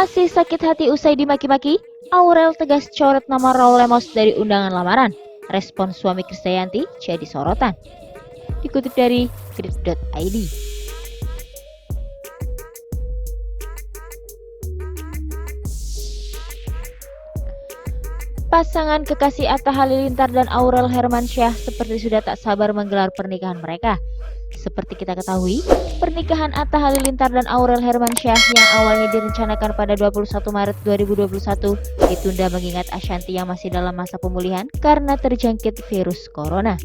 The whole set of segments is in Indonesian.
Masih sakit hati usai dimaki-maki, Aurel tegas coret nama Raul Lemos dari undangan lamaran. Respon suami Krisdayanti jadi sorotan. Dikutip dari Grid.id. Pasangan kekasih Atta Halilintar dan Aurel Hermansyah seperti sudah tak sabar menggelar pernikahan mereka. Seperti kita ketahui, pernikahan Atta Halilintar dan Aurel Hermansyah yang awalnya direncanakan pada 21 Maret 2021 ditunda mengingat Ashanty yang masih dalam masa pemulihan karena terjangkit virus corona.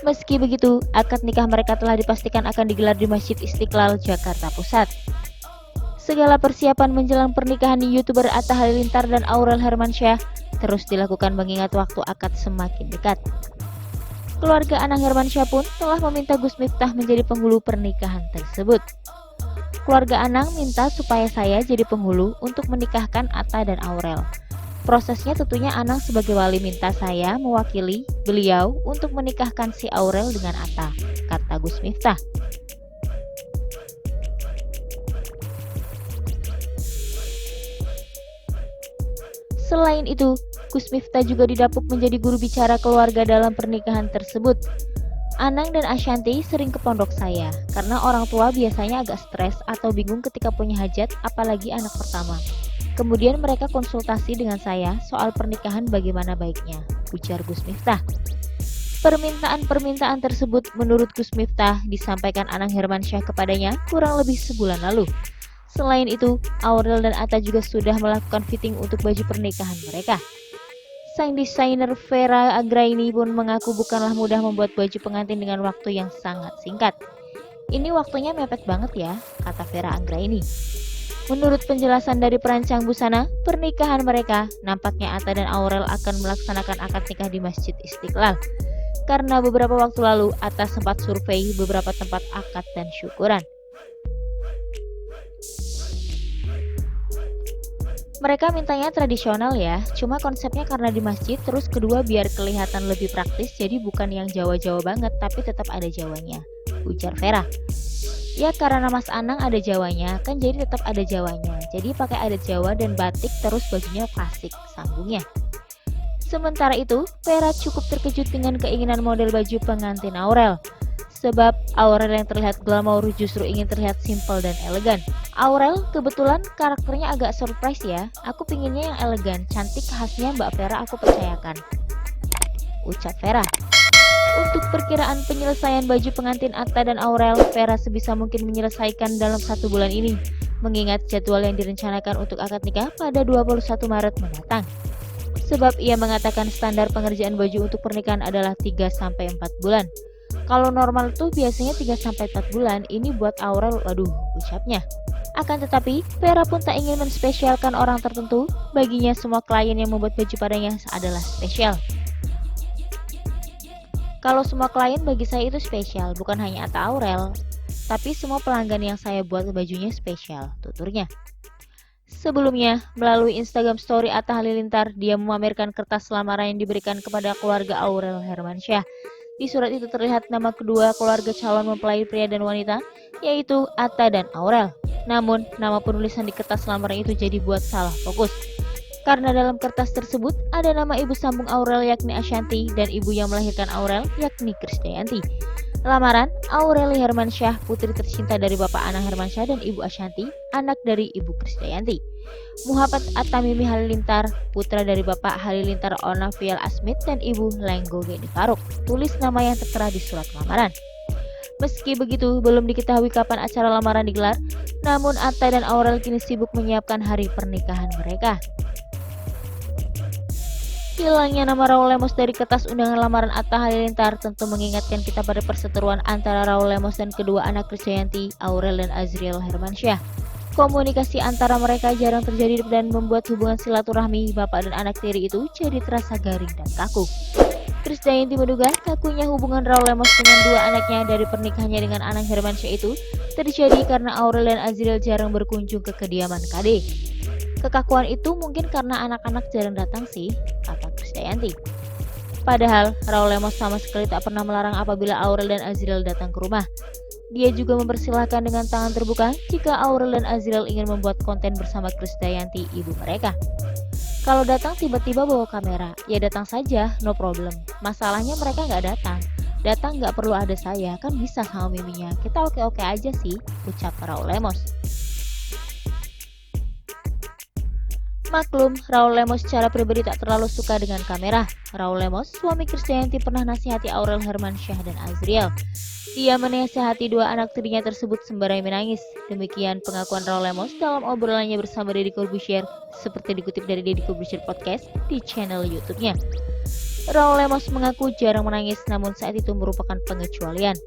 Meski begitu, akad nikah mereka telah dipastikan akan digelar di Masjid Istiqlal, Jakarta Pusat. Segala persiapan menjelang pernikahan YouTuber Atta Halilintar dan Aurel Hermansyah terus dilakukan mengingat waktu akad semakin dekat. Keluarga Anang Hermansyah pun telah meminta Gus Miftah menjadi penghulu pernikahan tersebut. Keluarga Anang minta supaya saya jadi penghulu untuk menikahkan Atta dan Aurel. Prosesnya tentunya Anang sebagai wali minta saya mewakili beliau untuk menikahkan si Aurel dengan Atta, kata Gus Miftah. Selain itu, Gus Miftah juga didapuk menjadi guru bicara keluarga dalam pernikahan tersebut. Anang dan Ashanty sering ke pondok saya, karena orang tua biasanya agak stres atau bingung ketika punya hajat, apalagi anak pertama. Kemudian mereka konsultasi dengan saya soal pernikahan bagaimana baiknya, ujar Gus Miftah. Permintaan-permintaan tersebut menurut Gus Miftah disampaikan Anang Hermansyah kepadanya kurang lebih sebulan lalu. Selain itu, Aurel dan Atta juga sudah melakukan fitting untuk baju pernikahan mereka. Sang desainer Vera Anggraini pun mengaku bukanlah mudah membuat baju pengantin dengan waktu yang sangat singkat. Ini waktunya mepet banget ya, kata Vera Anggraini. Menurut penjelasan dari perancang busana, pernikahan mereka, nampaknya Atta dan Aurel akan melaksanakan akad nikah di Masjid Istiqlal. Karena beberapa waktu lalu, Atta sempat survei beberapa tempat akad dan syukuran. Mereka mintanya tradisional ya, cuma konsepnya karena di masjid, terus kedua biar kelihatan lebih praktis, jadi bukan yang Jawa-Jawa banget, tapi tetap ada Jawanya, ujar Vera. Ya karena Mas Anang ada Jawanya, kan jadi tetap ada Jawanya, jadi pakai adat Jawa dan batik terus bajunya klasik, sambungnya. Sementara itu, Vera cukup terkejut dengan keinginan model baju pengantin Aurel. Sebab Aurel yang terlihat glamour justru ingin terlihat simpel dan elegan. Aurel kebetulan karakternya agak surprise ya. Aku pinginnya yang elegan, cantik khasnya Mbak Vera aku percayakan, ucap Vera. Untuk perkiraan penyelesaian baju pengantin Atta dan Aurel, Vera sebisa mungkin menyelesaikan dalam 1 bulan ini. Mengingat jadwal yang direncanakan untuk akad nikah pada 21 Maret mendatang. Sebab ia mengatakan standar pengerjaan baju untuk pernikahan adalah 3-4 bulan. Kalau normal tuh biasanya 3-4 bulan, ini buat Aurel, waduh, ucapnya. Akan tetapi, Vera pun tak ingin menspesialkan orang tertentu, baginya semua klien yang membuat baju padanya adalah spesial. Kalau semua klien bagi saya itu spesial, bukan hanya Atta Aurel, tapi semua pelanggan yang saya buat bajunya spesial, tuturnya. Sebelumnya, melalui Instagram story Atta Halilintar, dia memamerkan kertas lamaran yang diberikan kepada keluarga Aurel Hermansyah. Di surat itu terlihat nama kedua keluarga calon mempelai pria dan wanita, yaitu Atta dan Aurel. Namun, nama penulisan di kertas lamaran itu jadi buat salah fokus. Karena dalam kertas tersebut ada nama ibu sambung Aurel yakni Ashanty dan ibu yang melahirkan Aurel yakni Krisdayanti. Lamaran, Aurel Hermansyah, putri tercinta dari Bapak Anang Hermansyah dan Ibu Ashanty, anak dari Ibu Krisdayanti. Muhammad At-Tamimi Halilintar, putra dari Bapak Halilintar Onaviel Asmit dan Ibu Lenggo Geni Faruk, tulis nama yang tertera di surat lamaran. Meski begitu, belum diketahui kapan acara lamaran digelar, namun Atta dan Aurel kini sibuk menyiapkan hari pernikahan mereka. Hilangnya nama Raul Lemos dari kertas undangan lamaran Atta Halilintar tentu mengingatkan kita pada perseteruan antara Raul Lemos dan kedua anak Krisdayanti, Aurel dan Azriel Hermansyah. Komunikasi antara mereka jarang terjadi dan membuat hubungan silaturahmi bapak dan anak tiri itu jadi terasa garing dan kaku. Krisdayanti menduga kakunya hubungan Raul Lemos dengan dua anaknya dari pernikahannya dengan Anang Hermansyah itu terjadi karena Aurel dan Azriel jarang berkunjung ke kediaman KD. Kekakuan itu mungkin karena anak-anak jarang datang sih, kata Krisdayanti. Padahal Raul Lemos sama sekali tak pernah melarang apabila Aurel dan Azriel datang ke rumah. Dia juga mempersilahkan dengan tangan terbuka jika Aurel dan Azriel ingin membuat konten bersama Krisdayanti, ibu mereka. Kalau datang tiba-tiba bawa kamera, ya datang saja, no problem. Masalahnya mereka nggak datang. Datang nggak perlu ada saya, kan bisa sama miminya. Kita oke-oke aja sih, ucap Raul Lemos. Maklum, Raul Lemos secara pribadi tak terlalu suka dengan kamera. Raul Lemos, suami Krisdayanti, pernah nasihati Aurel Hermansyah dan Azriel. Dia menasihati dua anak tirinya tersebut sembari menangis. Demikian pengakuan Raul Lemos dalam obrolannya bersama Deddy Corbuzier, seperti dikutip dari Deddy Corbuzier Podcast di channel YouTube-nya. Raul Lemos mengaku jarang menangis, namun saat itu merupakan pengecualian.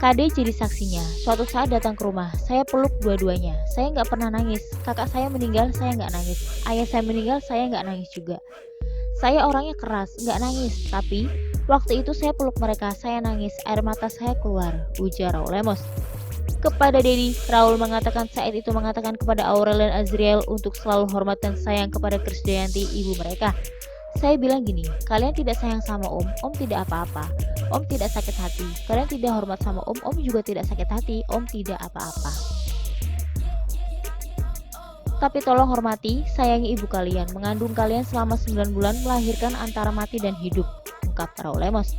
KD jadi saksinya. Suatu saat datang ke rumah, saya peluk dua-duanya. Saya nggak pernah nangis. Kakak saya meninggal, saya nggak nangis. Ayah saya meninggal, saya nggak nangis juga. Saya orangnya keras, nggak nangis. Tapi waktu itu saya peluk mereka, saya nangis. Air mata saya keluar, ujar Raul Lemos. Kepada Deddy, Raul mengatakan saat itu mengatakan kepada Aurel dan Azriel untuk selalu hormat dan sayang kepada Krisdayanti, ibu mereka. Saya bilang gini, kalian tidak sayang sama Om tidak apa-apa. Om tidak sakit hati. Kalian tidak hormat sama Om juga tidak sakit hati. Om tidak apa-apa. Tapi tolong hormati, sayangi ibu kalian. Mengandung kalian selama 9 bulan, melahirkan antara mati dan hidup, ungkap Raul Lemos.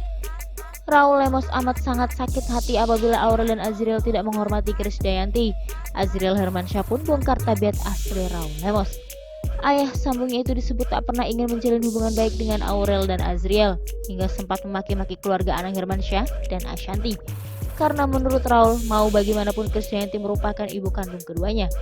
Raul Lemos amat sangat sakit hati apabila Aurel dan Azriel tidak menghormati Krisdayanti. Azriel Hermansyah pun bongkar tabiat asli Raul Lemos. Ayah sambungnya itu disebut tak pernah ingin menjalin hubungan baik dengan Aurel dan Azriel, hingga sempat memaki-maki keluarga Anang Hermansyah dan Ashanti. Karena menurut Raul, mau bagaimanapun Krisdayanti merupakan ibu kandung keduanya.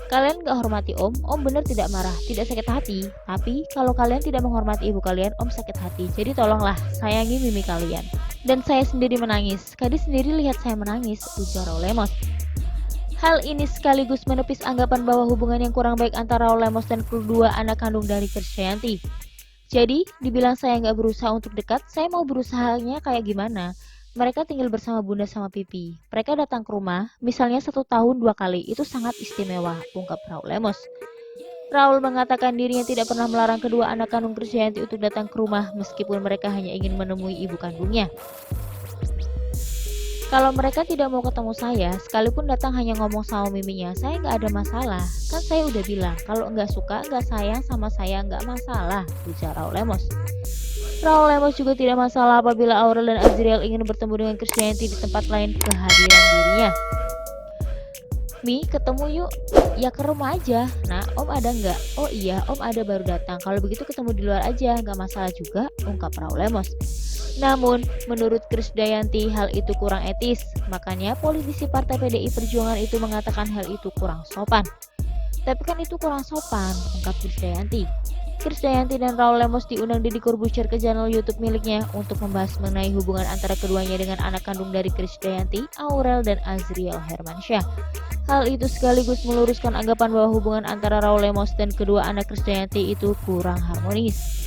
Kalian gak hormati Om bener tidak marah, tidak sakit hati. Tapi kalau kalian tidak menghormati ibu kalian, Om sakit hati. Jadi tolonglah, sayangi mimi kalian. Dan saya sendiri menangis, Kadi sendiri lihat saya menangis, ujar Raul Lemos. Hal ini sekaligus menepis anggapan bahwa hubungan yang kurang baik antara Raul Lemos dan kedua anak kandung dari Krisdayanti. Jadi, dibilang saya nggak berusaha untuk dekat, saya mau berusahanya kayak gimana? Mereka tinggal bersama Bunda sama Pipi. Mereka datang ke rumah, misalnya 1 tahun 2 kali, itu sangat istimewa, ungkap Raul Lemos. Raul mengatakan dirinya tidak pernah melarang kedua anak kandung Krisdayanti untuk datang ke rumah meskipun mereka hanya ingin menemui ibu kandungnya. Kalau mereka tidak mau ketemu saya, sekalipun datang hanya ngomong sama miminya, saya nggak ada masalah. Kan saya udah bilang, kalau nggak suka, nggak sayang sama saya nggak masalah, ujar Raul Lemos. Raul Lemos juga tidak masalah apabila Aurel dan Azriel ingin bertemu dengan Krisdayanti di tempat lain kehadiran dirinya. Mi, ketemu yuk. Ya ke rumah aja. Nah, Om ada nggak? Oh iya, Om ada baru datang. Kalau begitu ketemu di luar aja, nggak masalah juga, ungkap Raul Lemos. Namun, menurut Krisdayanti hal itu kurang etis. Makanya politisi Partai PDI Perjuangan itu mengatakan hal itu kurang sopan. Tapi kan itu kurang sopan, ungkap Krisdayanti. Krisdayanti dan Raul Lemos diundang Deddy Corbuzier ke channel YouTube miliknya untuk membahas mengenai hubungan antara keduanya dengan anak kandung dari Krisdayanti, Aurel dan Azriel Hermansyah. Hal itu sekaligus meluruskan anggapan bahwa hubungan antara Raul Lemos dan kedua anak Krisdayanti itu kurang harmonis.